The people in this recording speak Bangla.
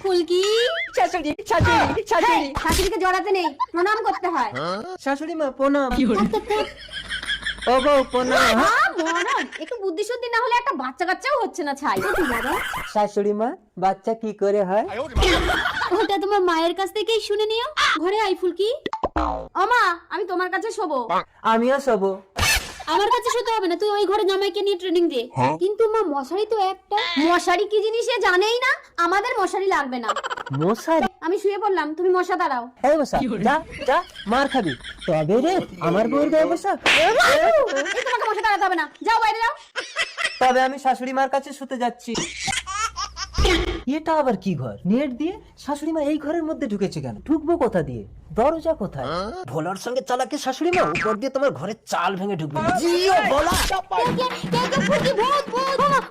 ফুলকি শাশুড়ি শাশুড়ি শাশুড়ি শাশুড়িকে জড়াতে নেই, প্রণাম করতে হয়। শাশুড়ি মা প্রণাম। ও বউ প্রণাম। মরণ, একটু বুদ্ধি শুদ্ধি না হলে একটা বাচ্চা কাচ্চাও হচ্ছে না ছাই। শাশুড়ি মা বাচ্চা কি করে হয়? ওটা তোমার মায়ের কাছ থেকেই শুনে নিও। ঘরে আই ফুলকি। ও মা, আমি তোমার কাছে শোবো। আমিও শোবো। আমার কাছে শুতে হবে না, তুই ওই ঘরে জামাইকে নিয়ে ট্রেনিং দে। কিন্তু মা মশারি তো একটা। মশারি কি জিনিস এ জানেই না, আমাদের মশারি লাগবে না। মশারি? আমি শুয়ে পড়লাম, তুমি মশা দাঁড়াও। এই বসা, যা যা মার খাবি। তবে রে আমার বউর গায়ে বসা। এই তোমাকে মশা দাঁড়াতে হবে না, যাও বাইরে যাও। তবে আমি শাশুড়ি মার কাছে শুতে যাচ্ছি। এটা আবার কি ঘর? নেট দিয়ে? শাশুড়ি মা এই ঘরের মধ্যে ঢুকেছে কেন? ঢুকবো কোথা দিয়ে? দরজা কোথায়? ভোলার সঙ্গে চালাকি শাশুড়ি মা উপর দিয়ে তোমার ঘরের চাল ভেঙে ঢুকবে। জিও ভোলা। কে ফুলকি? ভূত ভূত ভূত।